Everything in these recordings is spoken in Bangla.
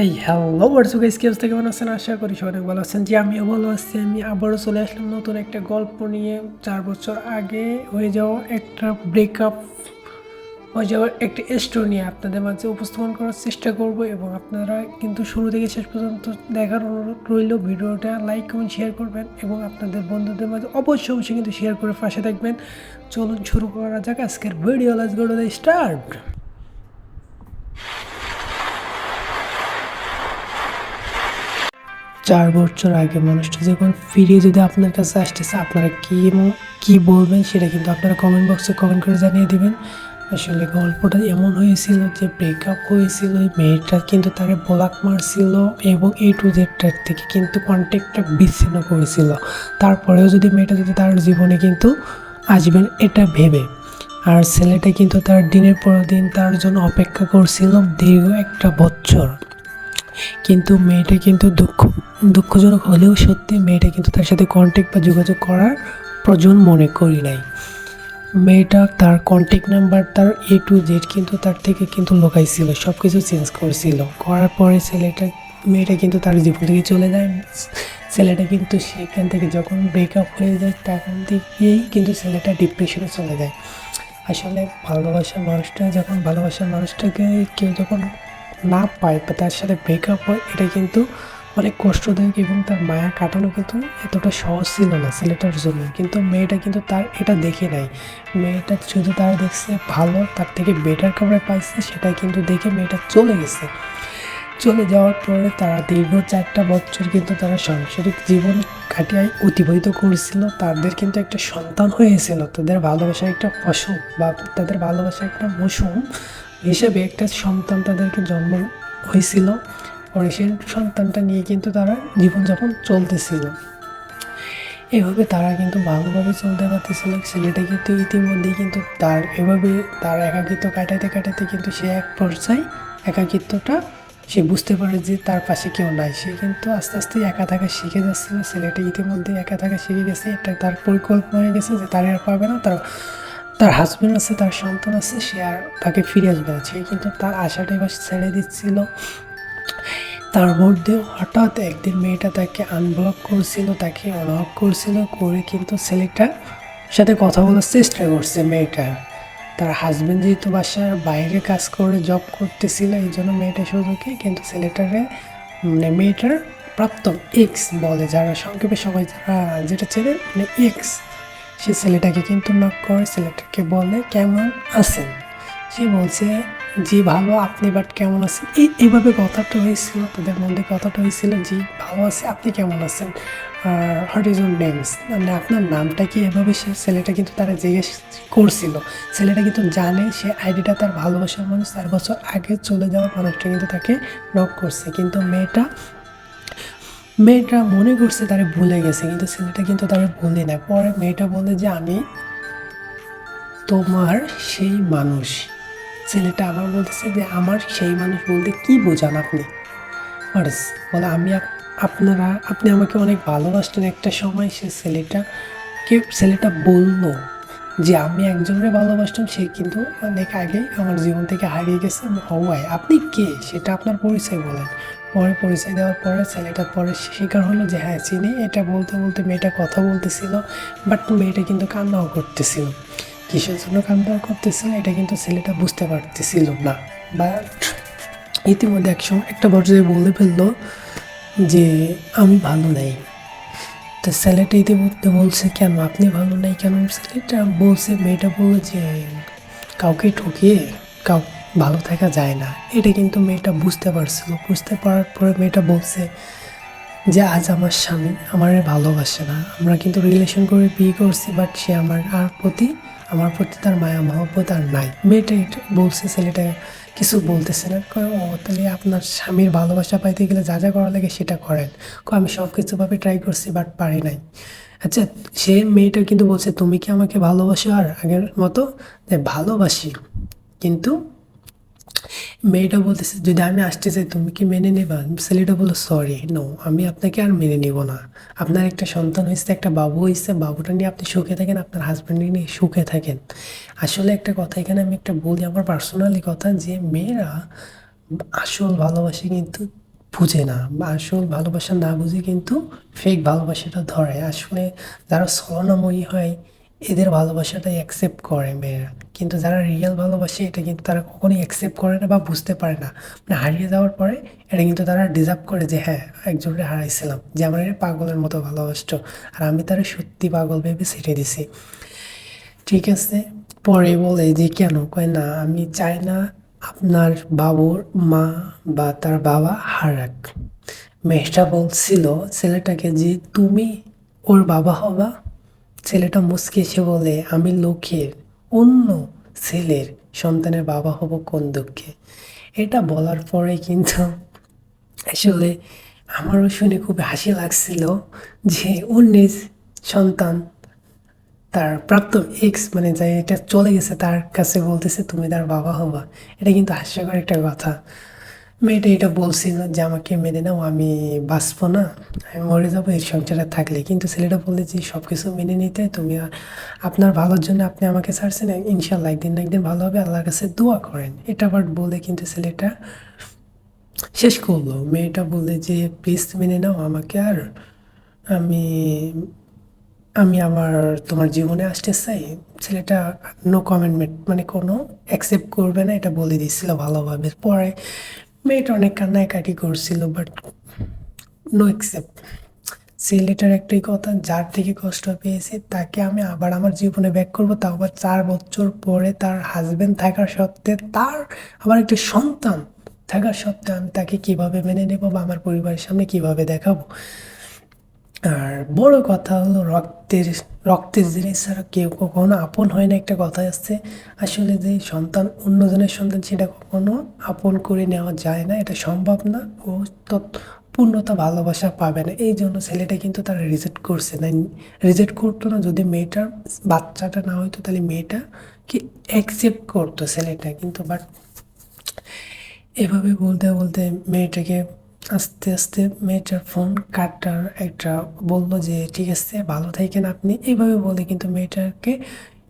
এই হ্যালো হোয়াটস গাইস, কি অবস্থা, কেমন আছেন? আশা করি সবাই অনেক ভালো আছেন। যে আমিও ভালো আছি। আমি আবারও চলে আসলাম নতুন একটা গল্প নিয়ে। 4 বছর আগে হয়ে যাওয়া একটা ব্রেকআপ, হয়ে যাওয়ার একটা স্টোরি নিয়ে আপনাদের মাঝে উপস্থাপন করার চেষ্টা করব। এবং আপনারা কিন্তু শুরু থেকে শেষ পর্যন্ত দেখার অনুরোধ রইল। ভিডিওটা লাইক এবং শেয়ার করবেন এবং আপনাদের বন্ধুদের মাঝে অবশ্যই অবশ্যই কিন্তু শেয়ার করে পাশে থাকবেন। চলুন শুরু করা যাক আজকের video. Let's go to the start. 4 বছর আগে মানুষটা যখন ফিরে যদি আপনার কাছে আসতেছে, আপনারা কি বলবেন সেটা কিন্তু আপনারা কমেন্ট বক্সে কমেন্ট করে জানিয়ে দিবেন। আসলে গল্পটা এমন হয়েছিল যে ব্রেকআপ হয়েছিল, মেয়েটা কিন্তু তাকে ব্লক মারছিল এবং A to Z থেকে কিন্তু কন্ট্যাক্টটা বিচ্ছিন্ন করেছিল। তারপরেও যদি মেয়েটা যদি তার জীবনে কিন্তু আসবেন এটা ভেবে, আর ছেলেটা কিন্তু তার দিনের পর দিন তার জন্য অপেক্ষা করছিল দীর্ঘ একটা বছর। কিন্তু মেয়েটা কিন্তু দুঃখজনক হলেও সত্যি, মেয়েটা কিন্তু তার সাথে কন্ট্যাক্ট বা যোগাযোগ করার প্রয়োজন মনে করি নাই। মেয়েটা তার কন্ট্যাক্ট নাম্বার, তার A to Z কিন্তু তার থেকে কিন্তু লোকাইছিল, সব কিছু চেঞ্জ করেছিল। করার পরে মেয়েটা কিন্তু তার জীবন থেকে চলে যায়। ছেলেটা কিন্তু সেখান থেকে যখন ব্রেকআপ হয়ে যায় তখন থেকেই কিন্তু ছেলেটা ডিপ্রেশনে চলে যায়। আসলে ভালোবাসার মানুষটাকে কেউ যখন না পায় বা তার সাথে ব্রেকআপ হয়, এটা কিন্তু অনেক কষ্টদায়ক এবং তার মায়া কাটানো কিন্তু এতটা সহজ ছিল না ছেলেটার জন্য। কিন্তু মেয়েটা কিন্তু তার এটা দেখে নাই। মেয়েটা শুধু তার দেখছে ভালো, তার থেকে বেটার কাউকে পাইছে, সেটা কিন্তু দেখে মেয়েটা চলে গেছে। চলে যাওয়ার পরে তারা দীর্ঘ 4টা বছর কিন্তু তারা সাংসারিক জীবন কাটিয়ে অতিবাহিত করেছিল। তাদের কিন্তু একটা সন্তান হয়েছিল। তাদের ভালোবাসার একটা ফসল বা তাদের ভালোবাসার একটা মৌসুম হিসেবে একটা সন্তান তাদেরকে জন্ম হয়েছিল। পরে সেই সন্তানটা নিয়ে কিন্তু তারা জীবনযাপন চলতেছিল। এভাবে তারা কিন্তু ভালোভাবে চলতে পারতেছিল। ছেলেটা কিন্তু ইতিমধ্যেই কিন্তু তার একাকিত্ব কাটাতে কাটাতে কিন্তু সে এক পর্যায়ে একাকিত্বটা সে বুঝতে পারে যে তার পাশে কেউ নাই। সে কিন্তু আস্তে আস্তে একা থাকা শিখে যাচ্ছিল। ছেলেটা ইতিমধ্যে একা থাকা শিখে গেছে। এটা তার পরিকল্পনা হয়ে গেছে যে তার আর পাবে না, তার তার হাজব্যান্ড আছে, তার সন্তান আছে, সে আর তাকে ফিরে আসবে না। সে কিন্তু তার আশাটা এবার ছেড়ে দিচ্ছিল। তার মধ্যে হঠাৎ একদিন মেয়েটা তাকে আনব্লক করছিল, তাকে অনব্লক করছিল, করে কিন্তু ছেলেটার সাথে কথা বলার চেষ্টা করছে মেয়েটা। তার হাজব্যান্ড যেহেতু বাসার বাইরে কাজ করে জব করতেছিল, এই জন্য মেয়েটা সুযোগে কিন্তু মেয়েটার প্রাক্তন এক্স বলে, যারা সংক্ষেপে সবাই যারা যেটা চেনে মানে এক্স, সে ছেলেটাকে কিন্তু নক করে, ছেলেটাকে বলে কেমন আছেন। সে বলছে জি ভালো, আপনি বাট কেমন আছেন। এইভাবে কথাটা হয়েছিল, তাদের মধ্যে কথাটা হয়েছিল জি ভালো আছে, আপনি কেমন আছেন, আর হোয়াট ইজ ইউর নেমস, মানে আপনার নামটা কি। এভাবে সে ছেলেটা কিন্তু তারা জিজ্ঞেস করছিল। ছেলেটা কিন্তু জানে সে আইডিটা তার ভালোবাসার মানুষ, 4 বছর আগে চলে যাওয়া মানুষটা কিন্তু তাকে নক করছে। কিন্তু মেয়েটা মনে করছে তারা ভুলে গেছে, কিন্তু ছেলেটা কিন্তু তারা ভুলে না। পরে মেয়েটা বলে যে আমি তোমার সেই মানুষ। ছেলেটা আবার বলতেছে যে আমার সেই মানুষ বলতে কি বোঝান আপনি? পারস বলে আপনি আমাকে অনেক ভালোবাসতেন একটা সময়। ছেলেটা বলল যে আমি একজনকে ভালোবাসতাম, সে কিন্তু অনেক আগেই আমার জীবন থেকে হারিয়ে গেছে। হওয়ায় আপনি কে সেটা আপনার পরিচয় বলেন। পরে পরিচয় দেওয়ার পরে ছেলেটা পরে স্বীকার হলো যে হ্যাঁ চিনি। এটা বলতে বলতে মেয়েটা কথা বলতেছিল, বাট মেয়েটা কিন্তু কান্নাও করতেছিল। কিসের জন্য কান্না করতেছিল এটা কিন্তু ছেলেটা বুঝতে পারতেছিল না। বাট ইতিমধ্যে একটা পর্যায়ে বলে ফেললো যে আমি ভালো নাই। তো ছেলেটা ইতিমধ্যে বলছে কেন আপনি ভালো নাই কেন? ছেলেটা বলছে, মেয়েটা বলল যে কাউকে ঠকিয়ে কাউ ভালো থাকা যায় না। এটা কিন্তু মেয়েটা বুঝতে পারছিল। বুঝতে পারার পরে মেয়েটা বলছে যে আজ আমার স্বামী আমার ভালোবাসে না। আমরা কিন্তু রিলেশন করে বিয়ে করছি, বাট সে আমার প্রতি তার মায়া মহব্বত আর নাই। মেয়েটা এটা বলছে, ছেলেটা কিছু বলতেছে না। ও তাহলে আপনার স্বামীর ভালোবাসা পাইতে গেলে যা যা করা লাগে সেটা করেন। আমি সব কিছুভাবে ট্রাই করছি বাট পারি নাই। আচ্ছা, সে মেয়েটা কিন্তু বলছে তুমি কি আমাকে ভালোবাসো আর আগের মতো? ভালোবাসি, কিন্তু মেয়েটা বলতেছে যদি আমি আসতে চাই তুমি কি মেনে নেবা? ছেলেটা বললো সরি নো, আমি আপনাকে আর মেনে নিব না। আপনার একটা সন্তান হয়েছে, একটা বাবু হয়েছে, বাবুটা নিয়ে আপনি সুখে থাকেন, আপনার হাজব্যান্ডকে নিয়ে সুখে থাকেন। আসলে একটা কথা এখানে আমি একটা বলি, আমার পার্সোনালি কথা, যে মেয়েরা আসল ভালোবাসে কিন্তু বুঝে না বা আসল ভালোবাসা না বুঝে কিন্তু ফেক ভালোবাসাটা ধরে। আসলে যারা ছলনাময়ী হয় এদের ভালোবাসাটাই অ্যাকসেপ্ট করে মেয়েরা, কিন্তু যারা রিয়েল ভালোবাসে এটা কিন্তু তারা কখনোই অ্যাকসেপ্ট করে না বা বুঝতে পারে না। মানে হারিয়ে যাওয়ার পরে এটা কিন্তু তারা ডিজার্ভ করে যে হ্যাঁ একজনকে হারাইছিলাম যে আমার এটা পাগলের মতো ভালোবাসতো, আর আমি তারা সত্যি পাগল ভেবে ছেড়ে দিছি। ঠিক আছে, পরে বলে যে কেন, কয় না আমি চাই না আপনার বাবুর মা বা তার বাবা হারাক। মেয়েটা বলছিল ছেলেটাকে যে তুমি ওর বাবা হবা। ছেলেটা মুচকে এসে বলে আমি লোকের অন্য ছেলের সন্তানের বাবা হব কোন দুঃখে। এটা বলার পরে কিন্তু আসলে আমারও শুনে খুব হাসি লাগছিল যে ওর নিজ সন্তান তার প্রাপ্ত এক্স মানে যে এটা চলে গেছে তার কাছে বলতেছে তুমি তার বাবা হবা। এটা কিন্তু হাস্যকর একটা কথা। মেয়েটা এটা বলছিল যে আমাকে মেনে নাও, আমি বাঁচবো না, আমি মরে যাবো এই সংসারে থাকলে। কিন্তু ছেলেটা বললে যে সব কিছু মেনে নিতে তুমি আপনার ভালোর জন্য আপনি আমাকে ছাড়ছেন, ইনশাল্লাহ একদিন না একদিন ভালো হবে, আল্লাহর কাছে দোয়া করেন। এটা আবার বলে কিন্তু ছেলেটা শেষ করলো। মেয়েটা বললে যে প্লিজ মেনে নাও আমাকে, আর আমি আমি আবার তোমার জীবনে আসতে চাই। ছেলেটা নো কমেন্টমেন্ট মানে কোনো অ্যাকসেপ্ট করবে না এটা বলে দিচ্ছিল ভালোভাবে। পরে মেয়েটা অনেক কান্নাকাটি করছিল বাট নো অ্যাকসেপ্ট। ছেলেটার একটাই কথা, যার থেকে কষ্ট পেয়েছি তাকে আমি আবার আমার জীবনে ব্যাক করবো, তাও আবার 4 বছর পরে তার হাজবেন্ড থাকার সত্ত্বে, তার আবার একটা সন্তান থাকার সত্ত্বেও আমি তাকে কিভাবে মেনে নেবো বা আমার পরিবারের সামনে কিভাবে দেখাবো। আর বড় কথা হলো রক্তের রক্তের জিনিস ছাড়া কেউ কখনো আপন হয় না, একটা কথা আছে। আসলে যে সন্তান অন্যজনের সন্তান সেটা কখনো আপন করে নেওয়া যায় না, এটা সম্ভব না। ও পূর্ণতা ভালোবাসা পাবে না, এই জন্য ছেলেটা কিন্তু তারা রিজেক্ট করছে না। রিজেক্ট করতো না যদি মেয়েটার বাচ্চাটা না হইতো, তাহলে মেয়েটা কি অ্যাকসেপ্ট করতো ছেলেটা কিন্তু। বাট এভাবে বলতে বলতে মেয়েটাকে আস্তে আস্তে মেয়েটার ফোন কাটার একটা বললো যে ঠিক আছে ভালো থাকেন আপনি, এইভাবে বলে কিন্তু মেয়েটাকে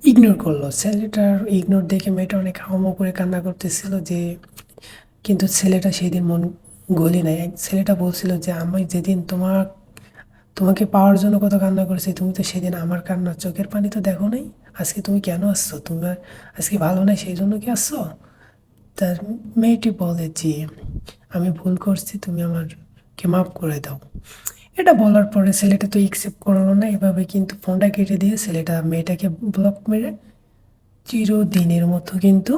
ইগনোর করলো। ছেলেটার ইগনোর দেখে মেয়েটা অনেক হাওমাও করে কান্না করতেছিল যে, কিন্তু ছেলেটা সেই দিন মন গলি নাই। ছেলেটা বলছিল যে আমি যেদিন তোমাকে পাওয়ার জন্য কত কান্না করেছি, তুমি তো সেদিন আমার কান্নার চোখের পানি তো দেখো নাই। আজকে তুমি কেন আসছো, তোমার আজকে ভালো নাই সেই জন্য কি আসছো। তার মেয়েটি বলে যে আমি ভুল করছি, তুমি আমাকে মাফ করে দাও। এটা বলার পরে ছেলেটা তো একসেপ্ট করলো না, এভাবে কিন্তু ফোনটা কেটে দিয়ে ছেলেটা মেয়েটাকে ব্লক মেরে চিরদিনের মতো কিন্তু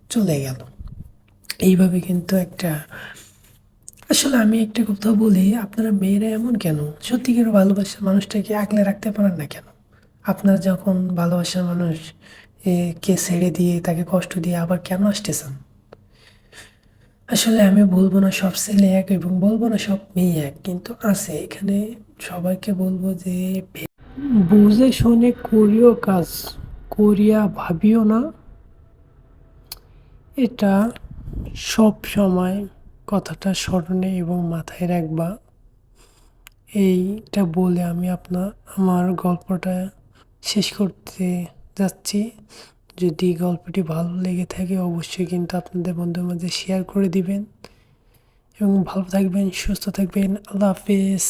চলে গেল। এইভাবে কিন্তু একটা, আসলে আমি একটা কথা বলি, আপনারা মেয়েরা এমন কেন, সত্যিকার ভালোবাসার মানুষটাকে আগলে রাখতে পারেন না কেন? আপনার যখন ভালোবাসার মানুষ কে ছেড়ে দিয়ে তাকে কষ্ট দিয়ে আবার কেন আসতে চান? আসলে আমি বলবো না সব ছেলে এক এবং বলবো না সব মেয়ে এক, কিন্তু আছে এখানে। সবাইকে বলবো যে বুঝে শুনে করিও কাজ, করিয়া ভাবিও না। এটা সব সময় কথাটা স্মরণে এবং মাথায় রাখবা। এইটা বলে আমি আমার গল্পটা শেষ করতে যাচ্ছি। যদি গল্পটি ভালো লেগে থাকে অবশ্যই কিন্তু আপনাদের বন্ধুর মাঝে শেয়ার করে দিবেন এবং ভালো থাকবেন, সুস্থ থাকবেন। আল্লাহ হাফেজ।